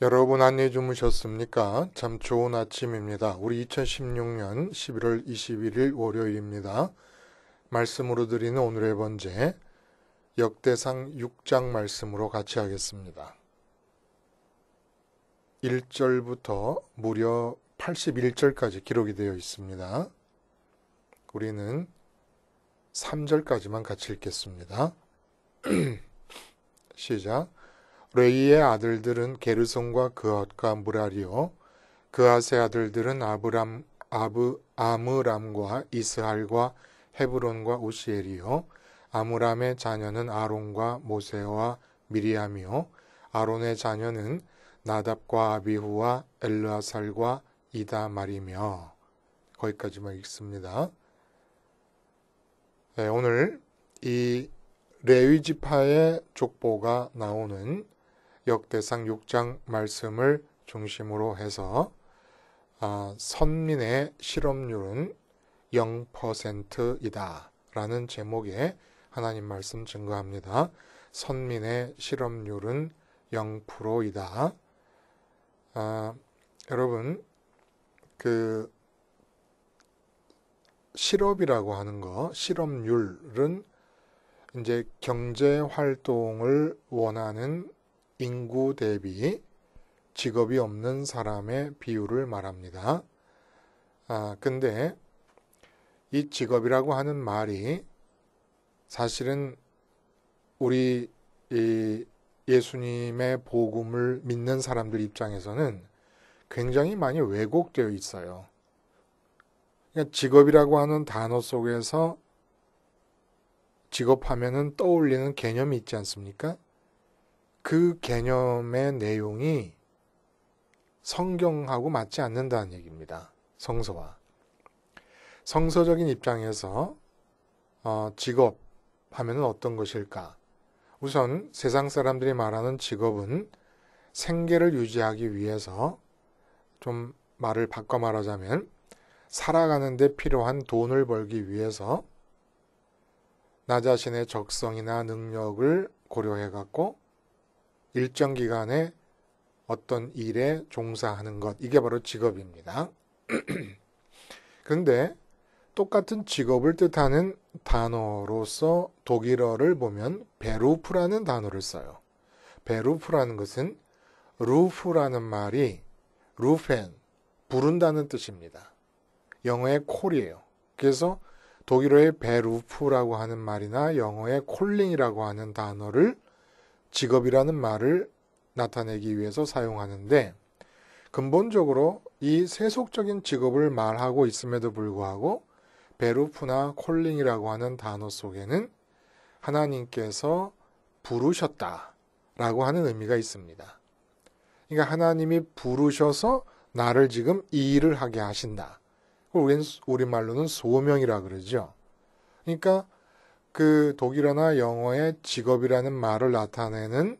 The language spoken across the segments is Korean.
여러분 안녕히 주무셨습니까? 참 좋은 아침입니다. 우리 2016년 11월 21일 월요일입니다. 말씀으로 드리는 오늘의 번제 역대상 6장 말씀으로 같이 하겠습니다. 1절부터 무려 81절까지 기록이 되어 있습니다. 우리는 3절까지만 같이 읽겠습니다. 시작. 레이의 아들들은 게르손과 그앗과 무라리요, 그앗의 아들들은 아므람과 이스할과 헤브론과 우시엘이요, 아므람의 자녀는 아론과 모세와 미리암이요, 아론의 자녀는 나답과 아비후와 엘르아살과 이다말이며. 거기까지만 읽습니다. 네, 오늘 이 레위 지파의 족보가 나오는 역대상 6장 말씀을 중심으로 해서 선민의 실업률은 0%이다 라는 제목의 하나님 말씀 증거합니다. 선민의 실업률은 0%이다. 여러분, 그 실업이라고 하는 거, 실업률은 이제 경제 활동을 원하는 인구 대비 직업이 없는 사람의 비율을 말합니다. 근데 이 직업이라고 하는 말이 사실은 우리 이 예수님의 복음을 믿는 사람들 입장에서는 굉장히 많이 왜곡되어 있어요. 그러니까 직업이라고 하는 단어 속에서 직업하면은 떠올리는 개념이 있지 않습니까? 그 개념의 내용이 성경하고 맞지 않는다는 얘기입니다. 성서와. 성서적인 입장에서 직업 하면은 어떤 것일까? 우선 세상 사람들이 말하는 직업은 생계를 유지하기 위해서, 좀 말을 바꿔 말하자면 살아가는 데 필요한 돈을 벌기 위해서 나 자신의 적성이나 능력을 고려해 갖고 일정 기간에 어떤 일에 종사하는 것, 이게 바로 직업입니다. 그런데 똑같은 직업을 뜻하는 단어로서 독일어를 보면 베루프라는 단어를 써요. 베루프라는 것은 루프라는 말이 루펜, 부른다는 뜻입니다. 영어의 콜이에요. 그래서 독일어의 베루프라고 하는 말이나 영어의 콜링이라고 하는 단어를 직업이라는 말을 나타내기 위해서 사용하는데, 근본적으로 이 세속적인 직업을 말하고 있음에도 불구하고 베루프나 콜링이라고 하는 단어 속에는 하나님께서 부르셨다라고 하는 의미가 있습니다. 그러니까 하나님이 부르셔서 나를 지금 이 일을 하게 하신다. 우리말로는 소명이라 그러죠. 그러니까 그 독일어나 영어의 직업이라는 말을 나타내는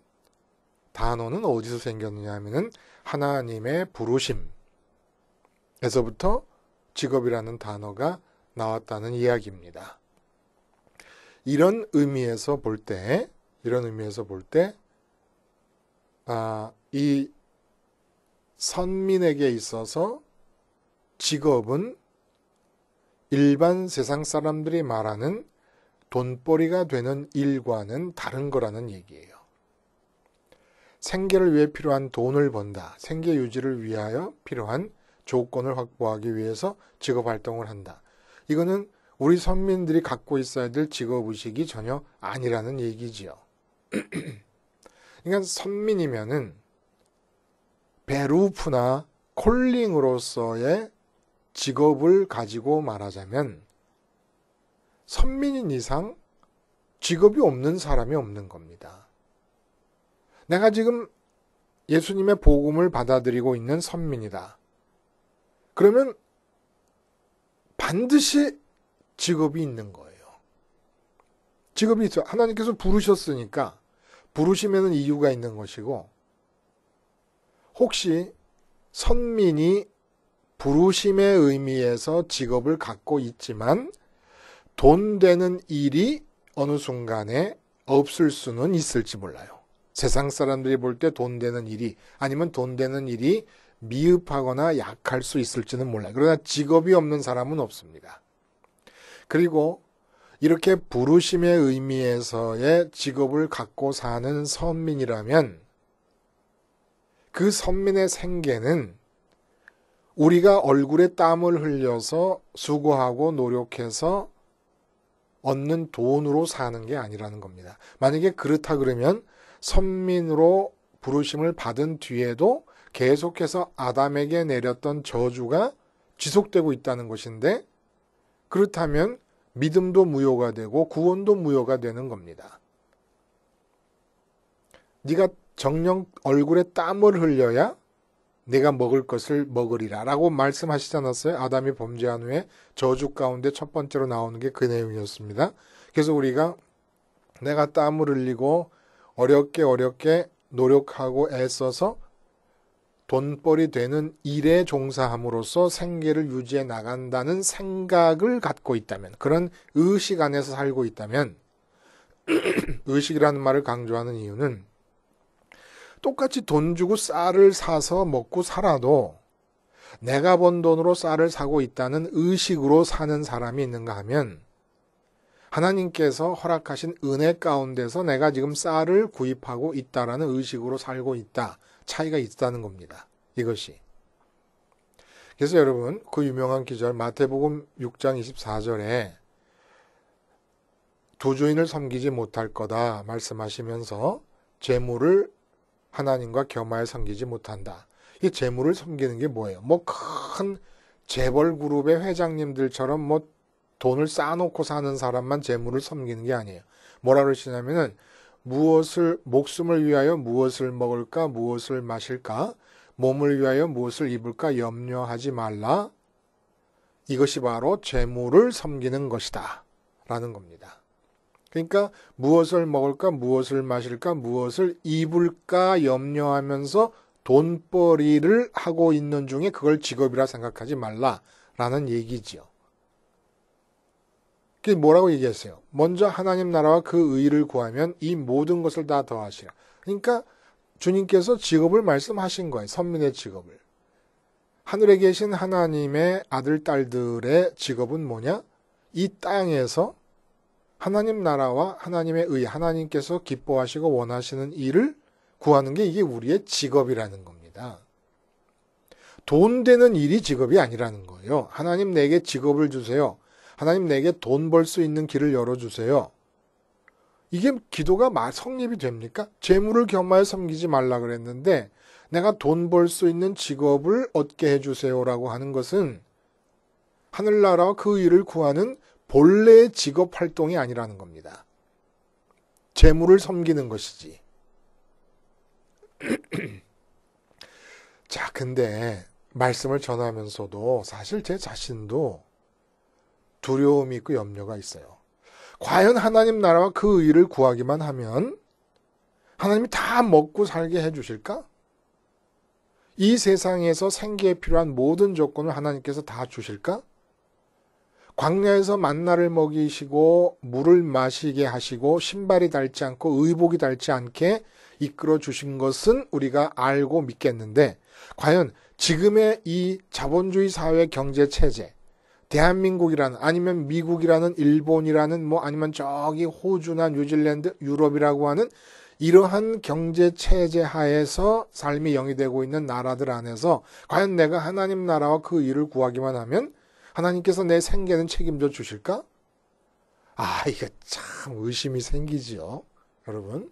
단어는 어디서 생겼느냐 하면은 하나님의 부르심에서부터 직업이라는 단어가 나왔다는 이야기입니다. 이런 의미에서 볼 때, 이 선민에게 있어서 직업은 일반 세상 사람들이 말하는 돈벌이가 되는 일과는 다른 거라는 얘기예요. 생계를 위해 필요한 돈을 번다. 생계 유지를 위하여 필요한 조건을 확보하기 위해서 직업 활동을 한다. 이거는 우리 선민들이 갖고 있어야 될 직업의식이 전혀 아니라는 얘기지요. 그러니까 선민이면은 베루프나 콜링으로서의 직업을 가지고 말하자면 선민인 이상 직업이 없는 사람이 없는 겁니다. 내가 지금 예수님의 복음을 받아들이고 있는 선민이다. 그러면 반드시 직업이 있는 거예요. 직업이 있어. 하나님께서 부르셨으니까 부르시면은 이유가 있는 것이고, 혹시 선민이 부르심의 의미에서 직업을 갖고 있지만 돈 되는 일이 어느 순간에 없을 수는 있을지 몰라요. 세상 사람들이 볼 때 돈 되는 일이 아니면 돈 되는 일이 미흡하거나 약할 수 있을지는 몰라요. 그러나 직업이 없는 사람은 없습니다. 그리고 이렇게 부르심의 의미에서의 직업을 갖고 사는 선민이라면 그 선민의 생계는 우리가 얼굴에 땀을 흘려서 수고하고 노력해서 얻는 돈으로 사는 게 아니라는 겁니다. 만약에 그렇다 그러면 선민으로 부르심을 받은 뒤에도 계속해서 아담에게 내렸던 저주가 지속되고 있다는 것인데, 그렇다면 믿음도 무효가 되고 구원도 무효가 되는 겁니다. 네가 정녕 얼굴에 땀을 흘려야 내가 먹을 것을 먹으리라 라고 말씀하시지 않았어요? 아담이 범죄한 후에 저주 가운데 첫 번째로 나오는 게 그 내용이었습니다. 그래서 우리가 내가 땀을 흘리고 어렵게 노력하고 애써서 돈벌이 되는 일에 종사함으로써 생계를 유지해 나간다는 생각을 갖고 있다면, 그런 의식 안에서 살고 있다면, 의식이라는 말을 강조하는 이유는 똑같이 돈 주고 쌀을 사서 먹고 살아도 내가 번 돈으로 쌀을 사고 있다는 의식으로 사는 사람이 있는가 하면, 하나님께서 허락하신 은혜 가운데서 내가 지금 쌀을 구입하고 있다라는 의식으로 살고 있다. 차이가 있다는 겁니다. 이것이. 그래서 여러분, 그 유명한 기절 마태복음 6장 24절에 두 주인을 섬기지 못할 거다 말씀하시면서 재물을 하나님과 겸하여 섬기지 못한다. 이 재물을 섬기는 게 뭐예요? 뭐 큰 재벌 그룹의 회장님들처럼 뭐 돈을 쌓아놓고 사는 사람만 재물을 섬기는 게 아니에요. 뭐라 그러시냐면은 목숨을 위하여 무엇을 먹을까, 무엇을 마실까, 몸을 위하여 무엇을 입을까 염려하지 말라. 이것이 바로 재물을 섬기는 것이다 라는 겁니다. 그러니까 무엇을 먹을까, 무엇을 마실까, 무엇을 입을까 염려하면서 돈벌이를 하고 있는 중에 그걸 직업이라 생각하지 말라라는 얘기지요. 그게 뭐라고 얘기했어요? 먼저 하나님 나라와 그 의를 구하면 이 모든 것을 다 더하시라. 그러니까 주님께서 직업을 말씀하신 거예요. 선민의 직업을. 하늘에 계신 하나님의 아들, 딸들의 직업은 뭐냐? 이 땅에서 하나님 나라와 하나님의 의, 하나님께서 기뻐하시고 원하시는 일을 구하는 게 이게 우리의 직업이라는 겁니다. 돈 되는 일이 직업이 아니라는 거예요. 하나님 내게 직업을 주세요. 하나님 내게 돈 벌 수 있는 길을 열어주세요. 이게 기도가 성립이 됩니까? 재물을 겸하여 섬기지 말라 그랬는데 내가 돈 벌 수 있는 직업을 얻게 해주세요라고 하는 것은 하늘나라와 그 일을 구하는 본래의 직업 활동이 아니라는 겁니다. 재물을 섬기는 것이지. 자, 근데 말씀을 전하면서도 사실 제 자신도 두려움이 있고 염려가 있어요. 과연 하나님 나라와 그 의를 구하기만 하면 하나님이 다 먹고 살게 해주실까? 이 세상에서 생계에 필요한 모든 조건을 하나님께서 다 주실까? 광야에서 만나를 먹이시고 물을 마시게 하시고 신발이 닳지 않고 의복이 닳지 않게 이끌어 주신 것은 우리가 알고 믿겠는데, 과연 지금의 이 자본주의 사회 경제 체제, 대한민국이라는, 아니면 미국이라는, 일본이라는, 뭐 아니면 저기 호주나 뉴질랜드, 유럽이라고 하는 이러한 경제 체제 하에서 삶이 영위되고 있는 나라들 안에서 과연 내가 하나님 나라와 그 일을 구하기만 하면 하나님께서 내 생계는 책임져 주실까? 이게 참 의심이 생기지요, 여러분.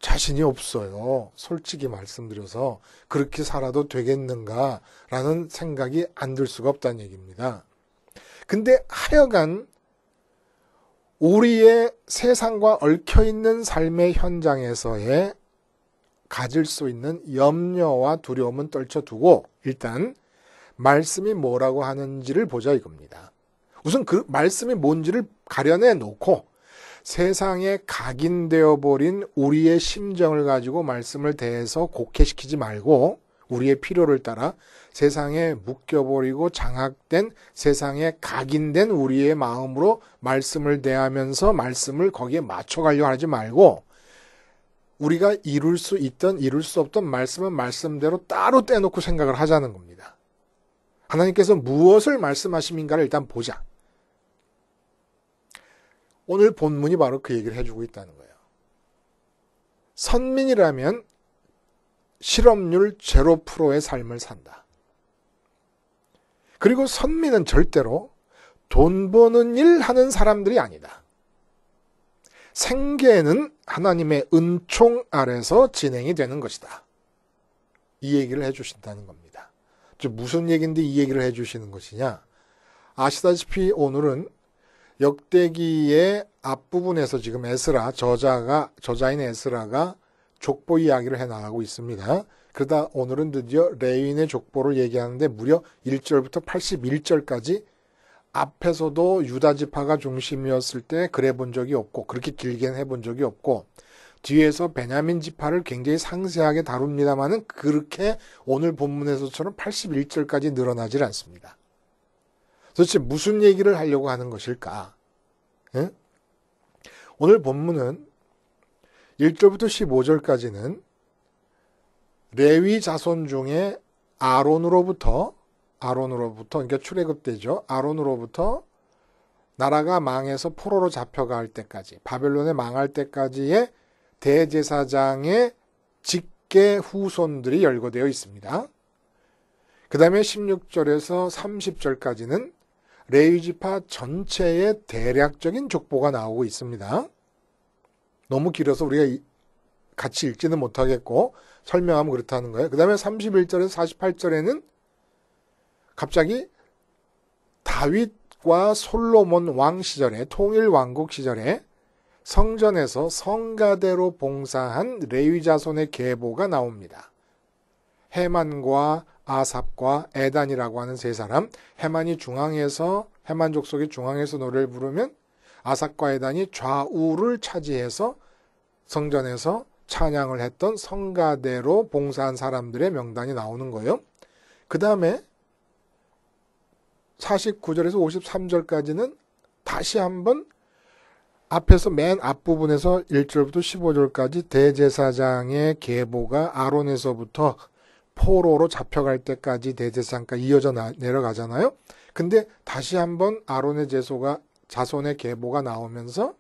자신이 없어요. 솔직히 말씀드려서 그렇게 살아도 되겠는가라는 생각이 안 들 수가 없다는 얘기입니다. 근데 하여간 우리의 세상과 얽혀있는 삶의 현장에서의 가질 수 있는 염려와 두려움은 떨쳐두고 일단 말씀이 뭐라고 하는지를 보자 이겁니다. 우선 그 말씀이 뭔지를 가려내 놓고 세상에 각인되어 버린 우리의 심정을 가지고 말씀을 대해서 곡해시키지 말고 우리의 필요를 따라 세상에 묶여버리고 장악된, 세상에 각인된 우리의 마음으로 말씀을 대하면서 말씀을 거기에 맞춰가려고 하지 말고 우리가 이룰 수 있던 이룰 수 없던 말씀은 말씀대로 따로 떼놓고 생각을 하자는 겁니다. 하나님께서 무엇을 말씀하심인가를 일단 보자. 오늘 본문이 바로 그 얘기를 해주고 있다는 거예요. 선민이라면 실업률 0%의 삶을 산다. 그리고 선민은 절대로 돈 버는 일 하는 사람들이 아니다. 생계는 하나님의 은총 아래서 진행이 되는 것이다. 이 얘기를 해주신다는 겁니다. 무슨 얘기인데 이 얘기를 해주시는 것이냐? 아시다시피 오늘은 역대기의 앞부분에서 지금 에스라, 저자인 에스라가 족보 이야기를 해나가고 있습니다. 그러다 오늘은 드디어 레위인의 족보를 얘기하는데 무려 1절부터 81절까지 앞에서도 유다 지파가 중심이었을 때 그래 본 적이 없고 그렇게 길게는 해본 적이 없고 뒤에서 베냐민 지파를 굉장히 상세하게 다룹니다만은 그렇게 오늘 본문에서처럼 81절까지 늘어나질 않습니다. 도대체 무슨 얘기를 하려고 하는 것일까? 예? 오늘 본문은 1절부터 15절까지는 레위 자손 중에 아론으로부터 그러니까 출애굽 때죠. 아론으로부터 나라가 망해서 포로로 잡혀갈 때까지 바벨론에 망할 때까지의 대제사장의 직계 후손들이 열거되어 있습니다. 그 다음에 16절에서 30절까지는 레위지파 전체의 대략적인 족보가 나오고 있습니다. 너무 길어서 우리가 같이 읽지는 못하겠고 설명하면 그렇다는 거예요. 그 다음에 31절에서 48절에는 갑자기 다윗과 솔로몬 왕 시절에 통일 왕국 시절에 성전에서 성가대로 봉사한 레위 자손의 계보가 나옵니다. 헤만과 아삽과 에단이라고 하는 세 사람, 헤만 족속이 중앙에서 노래를 부르면 아삽과 에단이 좌우를 차지해서 성전에서 찬양을 했던 성가대로 봉사한 사람들의 명단이 나오는 거예요. 그 다음에 49절에서 53절까지는 다시 한번 앞에서 맨 앞부분에서 1절부터 15절까지 대제사장의 계보가 아론에서부터 포로로 잡혀갈 때까지 대제사장까지 이어져 내려가잖아요. 근데 다시 한번 아론의 자손의 계보가 나오면서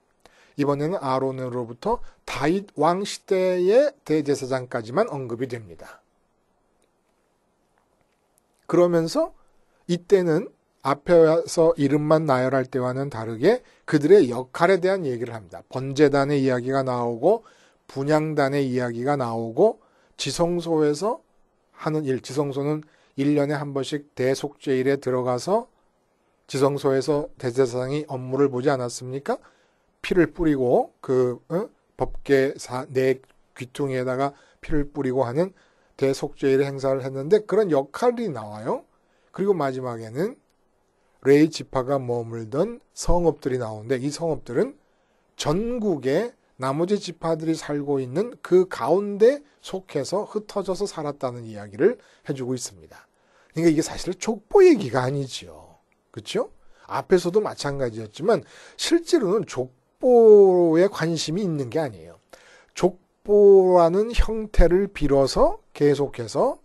이번에는 아론으로부터 다윗 왕 시대의 대제사장까지만 언급이 됩니다. 그러면서 이때는 앞에서 이름만 나열할 때와는 다르게 그들의 역할에 대한 얘기를 합니다. 번제단의 이야기가 나오고 분향단의 이야기가 나오고 지성소에서 하는 일, 지성소는 1년에 한 번씩 대속죄일에 들어가서 지성소에서 대제사장이 업무를 보지 않았습니까? 피를 뿌리고 법궤 네 귀퉁이에다가 피를 뿌리고 하는 대속죄일의 행사를 했는데 그런 역할이 나와요. 그리고 마지막에는 레위 지파가 머물던 성읍들이 나오는데 이 성읍들은 전국의 나머지 지파들이 살고 있는 그 가운데 속해서 흩어져서 살았다는 이야기를 해주고 있습니다. 그러니까 이게 사실 족보 얘기가 아니죠. 그렇죠? 앞에서도 마찬가지였지만 실제로는 족보에 관심이 있는 게 아니에요. 족보라는 형태를 빌어서 계속해서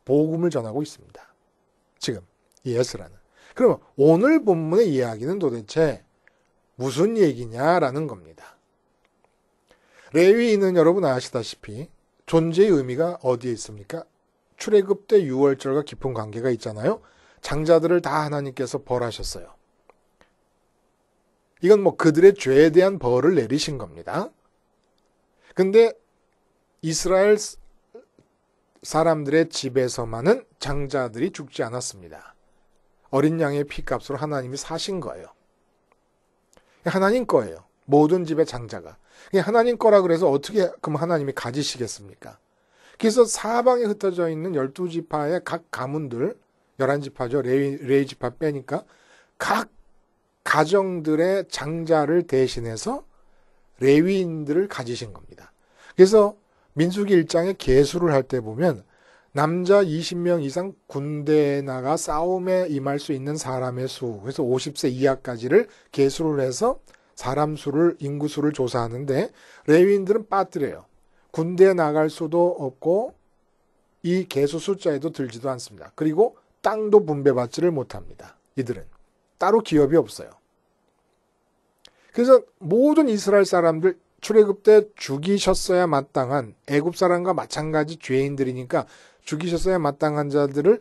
복음을 전하고 있습니다. 지금 이 에스라는. 그러면 오늘 본문의 이야기는 도대체 무슨 얘기냐라는 겁니다. 레위인은 여러분 아시다시피 존재의 의미가 어디에 있습니까? 출애굽 때 6월절과 깊은 관계가 있잖아요. 장자들을 다 하나님께서 벌하셨어요. 이건 그들의 죄에 대한 벌을 내리신 겁니다. 근데 이스라엘 사람들의 집에서만은 장자들이 죽지 않았습니다. 어린 양의 피값으로 하나님이 사신 거예요. 하나님 거예요. 모든 집의 장자가. 하나님 거라 그래서 어떻게 그럼 하나님이 가지시겠습니까? 그래서 사방에 흩어져 있는 12지파의 각 가문들, 11지파죠. 레위 지파 빼니까 각 가정들의 장자를 대신해서 레위인들을 가지신 겁니다. 그래서 민수기 1장에 계수를 할 때 보면 남자 20명 이상 군대에 나가 싸움에 임할 수 있는 사람의 수, 그래서 50세 이하까지를 계수를 해서 사람 수를, 인구 수를 조사하는데 레위인들은 빠뜨려요. 군대에 나갈 수도 없고 이 계수 숫자에도 들지도 않습니다. 그리고 땅도 분배받지를 못합니다. 이들은 따로 기업이 없어요. 그래서 모든 이스라엘 사람들 출애굽 때 죽이셨어야 마땅한, 애굽 사람과 마찬가지 죄인들이니까 죽이셨어야 마땅한 자들을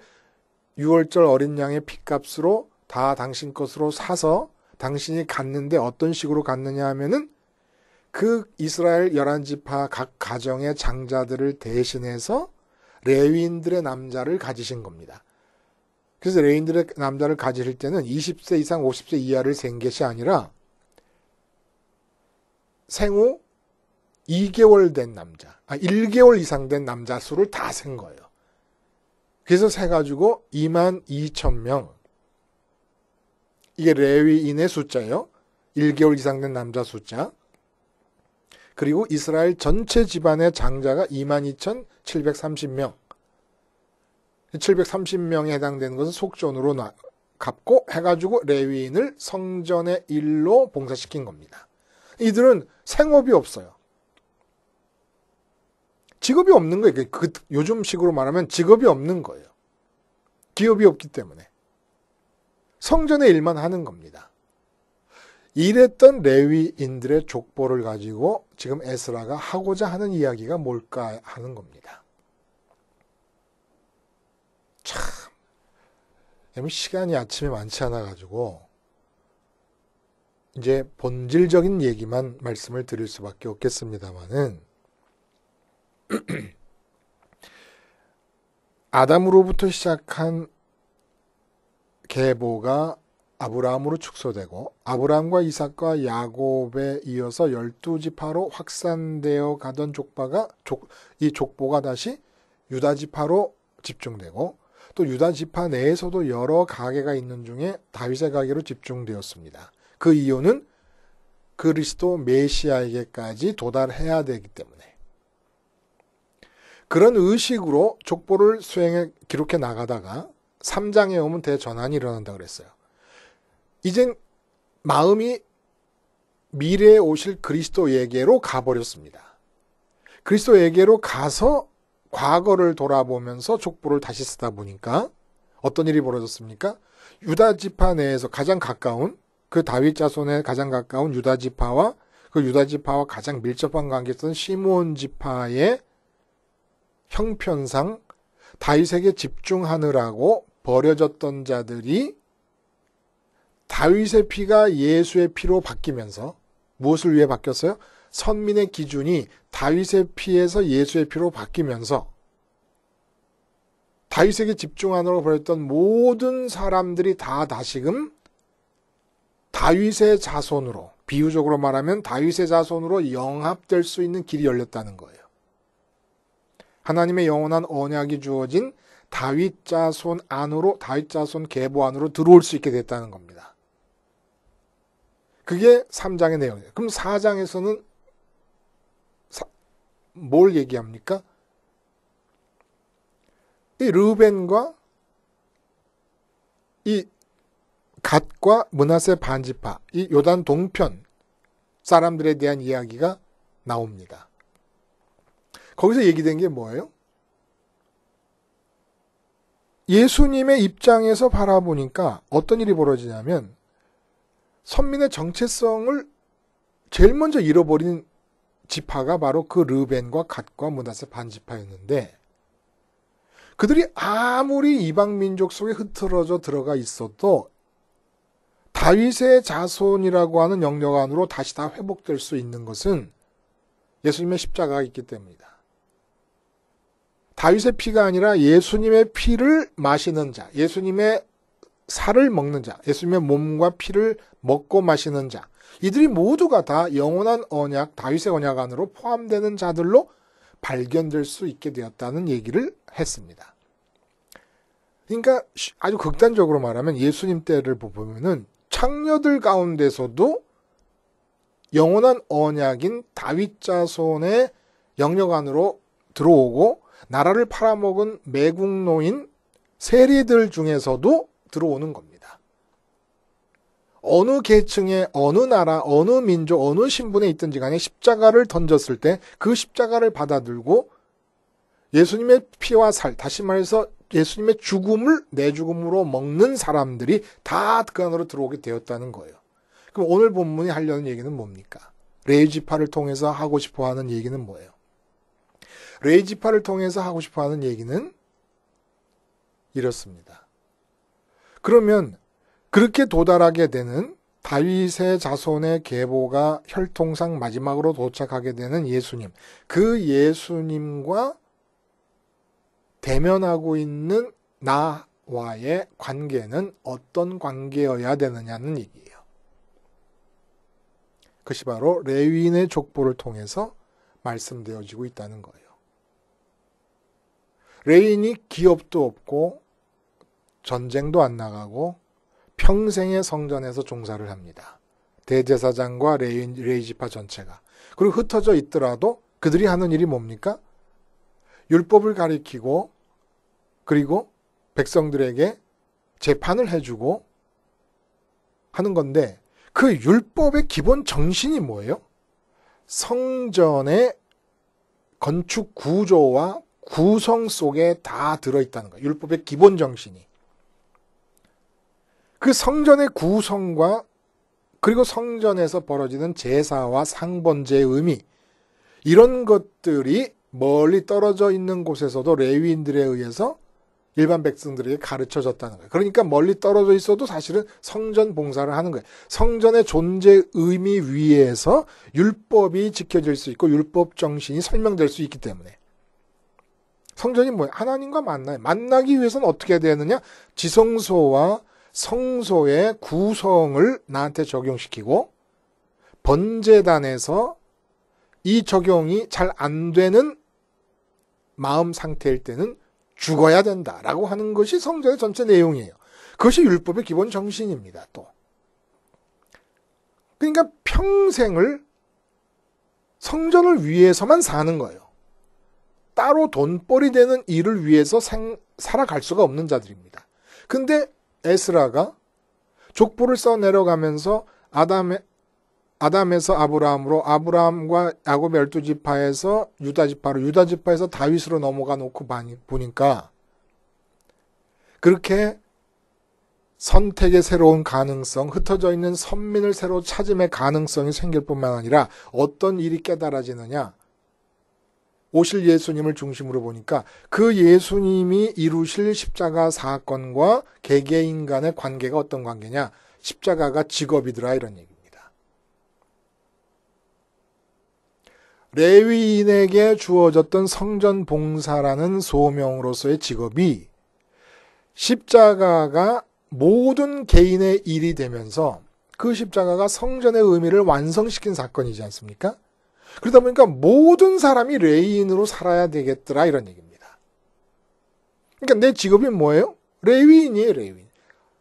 6월절 어린 양의 핏값으로 다 당신 것으로 사서 당신이 갔는데 어떤 식으로 갔느냐 하면은 그 이스라엘 11지파 각 가정의 장자들을 대신해서 레위인들의 남자를 가지신 겁니다. 그래서 레위인들의 남자를 가지실 때는 20세 이상 50세 이하를 센 것이 아니라 생후 2개월 된 남자, 1개월 이상 된 남자 수를 다 센 거예요. 그래서 세가지고 22,000명. 이게 레위인의 숫자예요. 1개월 이상 된 남자 숫자. 그리고 이스라엘 전체 집안의 장자가 22,730명. 730명에 해당되는 것은 속전으로 갚고 해가지고 레위인을 성전의 일로 봉사시킨 겁니다. 이들은 생업이 없어요. 직업이 없는 거예요. 요즘식으로 말하면 직업이 없는 거예요. 기업이 없기 때문에. 성전의 일만 하는 겁니다. 이랬던 레위인들의 족보를 가지고 지금 에스라가 하고자 하는 이야기가 뭘까 하는 겁니다. 참, 시간이 아침에 많지 않아 가지고 이제 본질적인 얘기만 말씀을 드릴 수밖에 없겠습니다만은 아담으로부터 시작한 계보가 아브라함으로 축소되고 아브라함과 이삭과 야곱에 이어서 12지파로 확산되어 가던 이 족보가 다시 유다지파로 집중되고 또 유다지파 내에서도 여러 가계가 있는 중에 다윗의 가계로 집중되었습니다. 그 이유는 그리스도 메시아에게까지 도달해야 되기 때문에 그런 의식으로 족보를 기록해 나가다가 3장에 오면 대전환이 일어난다 그랬어요. 이젠 마음이 미래에 오실 그리스도에게로 가버렸습니다. 그리스도에게로 가서 과거를 돌아보면서 족보를 다시 쓰다 보니까 어떤 일이 벌어졌습니까? 유다 지파 내에서 가장 가까운 그 다윗 자손에 가장 가까운 유다 지파와 그 유다 지파와 가장 밀접한 관계였던 시므온 지파의 형편상 다윗에게 집중하느라고 버려졌던 자들이 다윗의 피가 예수의 피로 바뀌면서 무엇을 위해 바뀌었어요? 선민의 기준이 다윗의 피에서 예수의 피로 바뀌면서 다윗에게 집중하느라고 버렸던 모든 사람들이 다 다시금 다윗의 자손으로, 비유적으로 말하면 다윗의 자손으로 영합될 수 있는 길이 열렸다는 거예요. 하나님의 영원한 언약이 주어진 다윗 자손 안으로, 다윗 자손 계보 안으로 들어올 수 있게 됐다는 겁니다. 그게 3장의 내용이에요. 그럼 4장에서는 뭘 얘기합니까? 이 르벤과 이 갓과 므낫세 반지파, 이 요단 동편 사람들에 대한 이야기가 나옵니다. 거기서 얘기된 게 뭐예요? 예수님의 입장에서 바라보니까 어떤 일이 벌어지냐면 선민의 정체성을 제일 먼저 잃어버린 지파가 바로 그 르벤과 갓과 므낫세 반지파였는데 그들이 아무리 이방 민족 속에 흐트러져 들어가 있어도 다윗의 자손이라고 하는 영역 안으로 다시 다 회복될 수 있는 것은 예수님의 십자가가 있기 때문이다. 다윗의 피가 아니라 예수님의 피를 마시는 자, 예수님의 살을 먹는 자, 예수님의 몸과 피를 먹고 마시는 자, 이들이 모두가 다 영원한 언약, 다윗의 언약 안으로 포함되는 자들로 발견될 수 있게 되었다는 얘기를 했습니다. 그러니까 아주 극단적으로 말하면 예수님 때를 보면은 창녀들 가운데서도 영원한 언약인 다윗 자손의 영역 안으로 들어오고 나라를 팔아먹은 매국노인 세리들 중에서도 들어오는 겁니다. 어느 계층에, 어느 나라, 어느 민족, 어느 신분에 있든지 간에 십자가를 던졌을 때 그 십자가를 받아들고 예수님의 피와 살, 다시 말해서 예수님의 죽음을 내 죽음으로 먹는 사람들이 다 그 안으로 들어오게 되었다는 거예요. 그럼 오늘 본문이 하려는 얘기는 뭡니까? 레위지파를 통해서 하고 싶어 하는 얘기는 뭐예요? 레위지파를 통해서 하고 싶어 하는 얘기는 이렇습니다. 그러면 그렇게 도달하게 되는 다윗의 자손의 계보가 혈통상 마지막으로 도착하게 되는 예수님, 그 예수님과 대면하고 있는 나와의 관계는 어떤 관계여야 되느냐는 얘기예요. 그것이 바로 레위인의 족보를 통해서 말씀되어지고 있다는 거예요. 레위인이 기업도 없고 전쟁도 안 나가고 평생의 성전에서 종사를 합니다. 대제사장과 레위지파 전체가. 그리고 흩어져 있더라도 그들이 하는 일이 뭡니까? 율법을 가리키고 그리고 백성들에게 재판을 해주고 하는 건데 그 율법의 기본 정신이 뭐예요? 성전의 건축 구조와 구성 속에 다 들어있다는 거예요. 율법의 기본 정신이. 그 성전의 구성과 그리고 성전에서 벌어지는 제사와 상번제의 의미, 이런 것들이 멀리 떨어져 있는 곳에서도 레위인들에 의해서 일반 백성들에게 가르쳐졌다는 거예요. 그러니까 멀리 떨어져 있어도 사실은 성전 봉사를 하는 거예요. 성전의 존재 의미 위에서 율법이 지켜질 수 있고 율법 정신이 설명될 수 있기 때문에. 성전이 뭐예요? 하나님과 만나요. 만나기 위해서는 어떻게 해야 되느냐? 지성소와 성소의 구성을 나한테 적용시키고 번제단에서 이 적용이 잘 안 되는 마음 상태일 때는 죽어야 된다라고 하는 것이 성전의 전체 내용이에요. 그것이 율법의 기본 정신입니다. 또 그러니까 평생을 성전을 위해서만 사는 거예요. 따로 돈벌이 되는 일을 위해서 살아갈 수가 없는 자들입니다. 근데 에스라가 족보를 써 내려가면서 아담에서 아브라함으로, 아브라함과 야곱의 12지파에서 유다지파로, 유다지파에서 다윗으로 넘어가 놓고 보니까 그렇게 선택의 새로운 가능성, 흩어져 있는 선민을 새로 찾음의 가능성이 생길 뿐만 아니라 어떤 일이 깨달아지느냐? 오실 예수님을 중심으로 보니까 그 예수님이 이루실 십자가 사건과 개개인 간의 관계가 어떤 관계냐? 십자가가 직업이더라, 이런 얘기입니다. 레위인에게 주어졌던 성전 봉사라는 소명으로서의 직업이 십자가가 모든 개인의 일이 되면서 그 십자가가 성전의 의미를 완성시킨 사건이지 않습니까? 그러다 보니까 모든 사람이 레위인으로 살아야 되겠더라, 이런 얘기입니다. 그러니까 내 직업이 뭐예요? 레위인이에요, 레위인.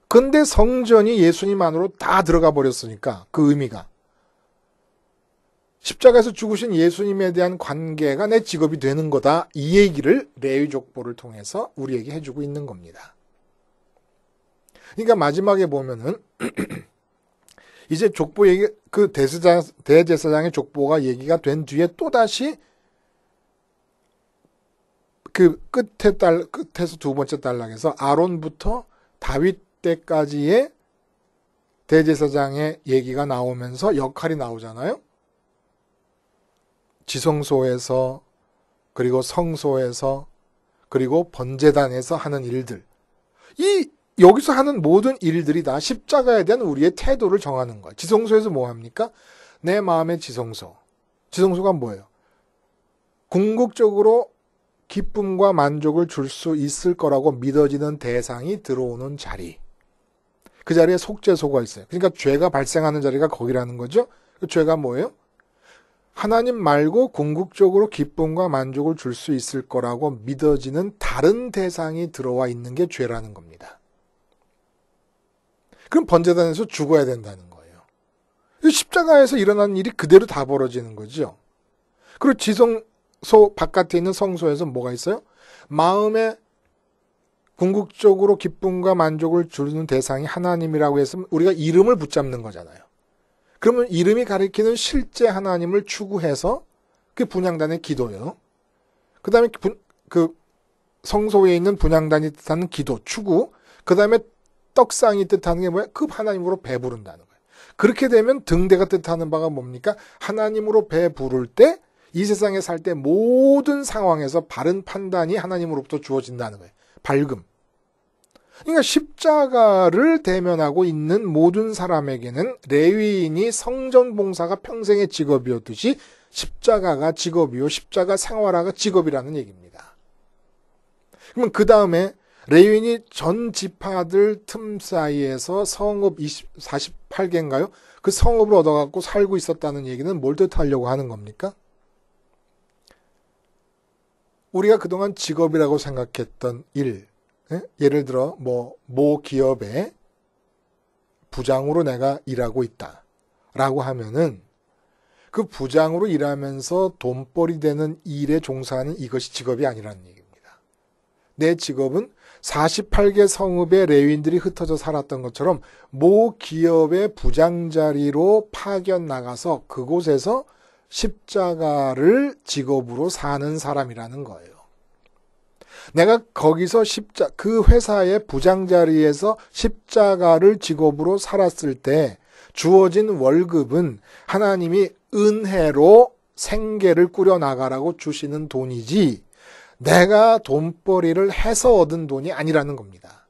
근데 성전이 예수님 안으로 다 들어가 버렸으니까 그 의미가. 십자가에서 죽으신 예수님에 대한 관계가 내 직업이 되는 거다. 이 얘기를 레위 족보를 통해서 우리에게 해주고 있는 겁니다. 그러니까 마지막에 보면은 이제 족보 얘기, 그 대제사장의 족보가 얘기가 된 뒤에 또다시 그 끝에서 두 번째 단락에서 아론부터 다윗 때까지의 대제사장의 얘기가 나오면서 역할이 나오잖아요. 지성소에서, 그리고 성소에서, 그리고 번제단에서 하는 일들. 여기서 하는 모든 일들이 다 십자가에 대한 우리의 태도를 정하는 거예요. 지성소에서 뭐 합니까? 내 마음의 지성소. 지성소가 뭐예요? 궁극적으로 기쁨과 만족을 줄 수 있을 거라고 믿어지는 대상이 들어오는 자리. 그 자리에 속죄소가 있어요. 그러니까 죄가 발생하는 자리가 거기라는 거죠. 그 죄가 뭐예요? 하나님 말고 궁극적으로 기쁨과 만족을 줄 수 있을 거라고 믿어지는 다른 대상이 들어와 있는 게 죄라는 겁니다. 그럼 번제단에서 죽어야 된다는 거예요. 십자가에서 일어나는 일이 그대로 다 벌어지는 거죠. 그리고 지성소 바깥에 있는 성소에서 뭐가 있어요? 마음의 궁극적으로 기쁨과 만족을 주는 대상이 하나님이라고 했으면 우리가 이름을 붙잡는 거잖아요. 그러면 이름이 가리키는 실제 하나님을 추구해서 그 분향단의 기도예요. 그 다음에 그 성소에 있는 분향단이 뜻하는 기도, 추구, 그 다음에 떡상이 뜻하는 게 뭐야? 그 하나님으로 배부른다는 거예요. 그렇게 되면 등대가 뜻하는 바가 뭡니까? 하나님으로 배부를 때 이 세상에 살 때 모든 상황에서 바른 판단이 하나님으로부터 주어진다는 거예요. 밝음. 그러니까 십자가를 대면하고 있는 모든 사람에게는 레위인이 성전 봉사가 평생의 직업이었듯이 십자가가 직업이요, 십자가 생활화가 직업이라는 얘기입니다. 그러면 그 다음에 레위인이 전 지파들 틈 사이에서 성읍 48개인가요? 그 성읍을 얻어갖고 살고 있었다는 얘기는 뭘 뜻하려고 하는 겁니까? 우리가 그동안 직업이라고 생각했던 일, 예를 들어 모 기업의 부장으로 내가 일하고 있다라고 하면은 그 부장으로 일하면서 돈벌이 되는 일에 종사하는 이것이 직업이 아니라는 얘기입니다. 내 직업은 48개 성읍의 레위인들이 흩어져 살았던 것처럼 모 기업의 부장 자리로 파견 나가서 그곳에서 십자가를 직업으로 사는 사람이라는 거예요. 내가 거기서 그 회사의 부장 자리에서 십자가를 직업으로 살았을 때 주어진 월급은 하나님이 은혜로 생계를 꾸려나가라고 주시는 돈이지 내가 돈벌이를 해서 얻은 돈이 아니라는 겁니다.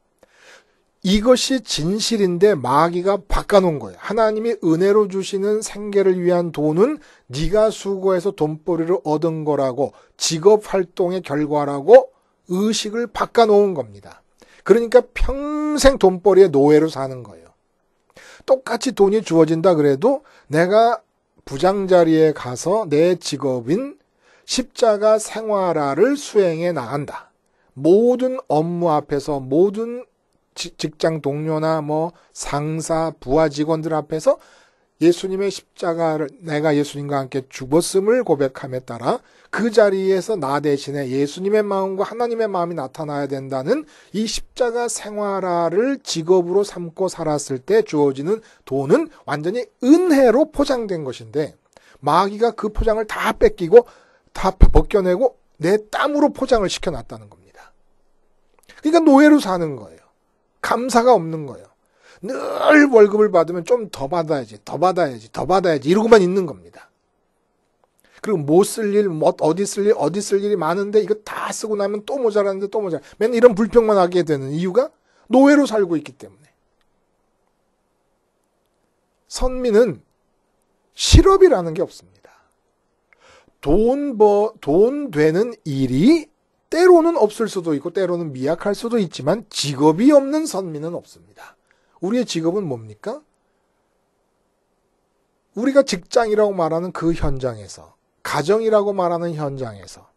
이것이 진실인데 마귀가 바꿔놓은 거예요. 하나님이 은혜로 주시는 생계를 위한 돈은 네가 수고해서 돈벌이를 얻은 거라고 직업 활동의 결과라고 의식을 바꿔놓은 겁니다. 그러니까 평생 돈벌이의 노예로 사는 거예요. 똑같이 돈이 주어진다 그래도 내가 부장 자리에 가서 내 직업인 십자가 생활화를 수행해 나간다. 모든 업무 앞에서 모든 직장 동료나 상사, 부하 직원들 앞에서 예수님의 십자가를 내가 예수님과 함께 죽었음을 고백함에 따라 그 자리에서 나 대신에 예수님의 마음과 하나님의 마음이 나타나야 된다는 이 십자가 생활화를 직업으로 삼고 살았을 때 주어지는 돈은 완전히 은혜로 포장된 것인데 마귀가 그 포장을 다 뺏기고 다 벗겨내고 내 땀으로 포장을 시켜놨다는 겁니다. 그러니까 노예로 사는 거예요. 감사가 없는 거예요. 늘 월급을 받으면 좀 더 받아야지, 더 받아야지, 더 받아야지 이러고만 있는 겁니다. 그리고 못 쓸 일, 어디 쓸 일이 많은데 이거 다 쓰고 나면 또 모자라는데 또 모자라. 맨날 이런 불평만 하게 되는 이유가 노예로 살고 있기 때문에. 선민은 실업이라는 게 없습니다. 돈 되는 일이 때로는 없을 수도 있고 때로는 미약할 수도 있지만 직업이 없는 선민은 없습니다. 우리의 직업은 뭡니까? 우리가 직장이라고 말하는 그 현장에서, 가정이라고 말하는 현장에서,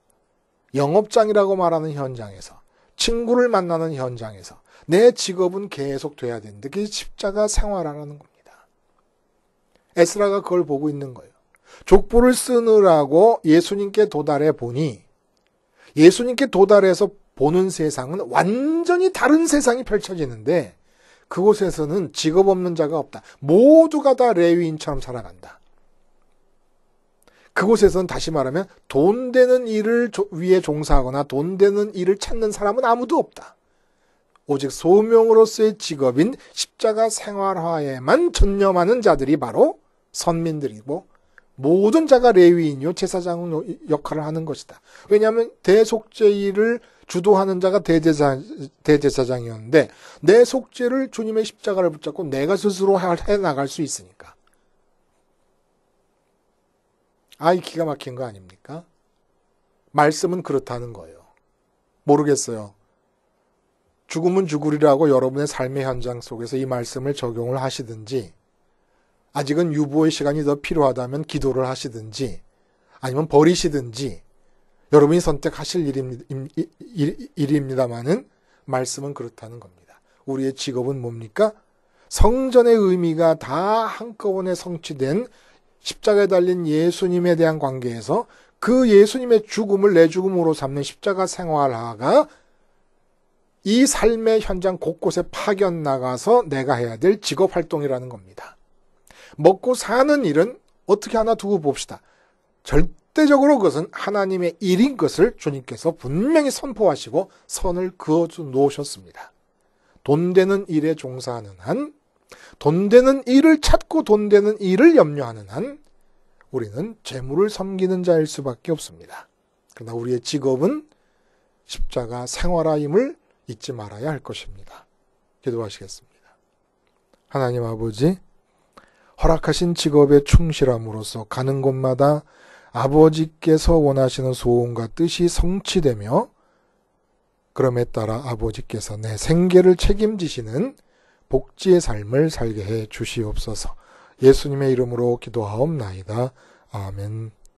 영업장이라고 말하는 현장에서, 친구를 만나는 현장에서 내 직업은 계속 돼야 되는데 그게 십자가 생활하라는 겁니다. 에스라가 그걸 보고 있는 거예요. 족보를 쓰느라고 예수님께 도달해 보니 예수님께 도달해서 보는 세상은 완전히 다른 세상이 펼쳐지는데 그곳에서는 직업 없는 자가 없다. 모두가 다 레위인처럼 살아간다. 그곳에서는 다시 말하면 돈 되는 일을 위해 종사하거나 돈 되는 일을 찾는 사람은 아무도 없다. 오직 소명으로서의 직업인 십자가 생활화에만 전념하는 자들이 바로 선민들이고 모든 자가 레위인이요 제사장 역할을 하는 것이다. 왜냐하면 대속죄일을 주도하는 자가 대제사장이었는데 내 속죄를 주님의 십자가를 붙잡고 내가 스스로 해나갈 수 있으니까. 아이 기가 막힌 거 아닙니까? 말씀은 그렇다는 거예요. 모르겠어요. 죽으면 죽으리라고 여러분의 삶의 현장 속에서 이 말씀을 적용을 하시든지 아직은 유보의 시간이 더 필요하다면 기도를 하시든지 아니면 버리시든지 여러분이 선택하실 일입니다만은 말씀은 그렇다는 겁니다. 우리의 직업은 뭡니까? 성전의 의미가 다 한꺼번에 성취된 십자가에 달린 예수님에 대한 관계에서 그 예수님의 죽음을 내 죽음으로 삼는 십자가 생활화가 이 삶의 현장 곳곳에 파견 나가서 내가 해야 될 직업 활동이라는 겁니다. 먹고 사는 일은 어떻게 하나 두고 봅시다. 절대적으로 그것은 하나님의 일인 것을 주님께서 분명히 선포하시고 선을 그어 놓으셨습니다. 돈 되는 일에 종사하는 한, 돈 되는 일을 찾고 돈 되는 일을 염려하는 한 우리는 재물을 섬기는 자일 수밖에 없습니다. 그러나 우리의 직업은 십자가 생활화임을 잊지 말아야 할 것입니다. 기도하시겠습니다. 하나님 아버지, 허락하신 직업에 충실함으로써 가는 곳마다 아버지께서 원하시는 소원과 뜻이 성취되며 그럼에 따라 아버지께서 내 생계를 책임지시는 복지의 삶을 살게 해 주시옵소서. 예수님의 이름으로 기도하옵나이다. 아멘.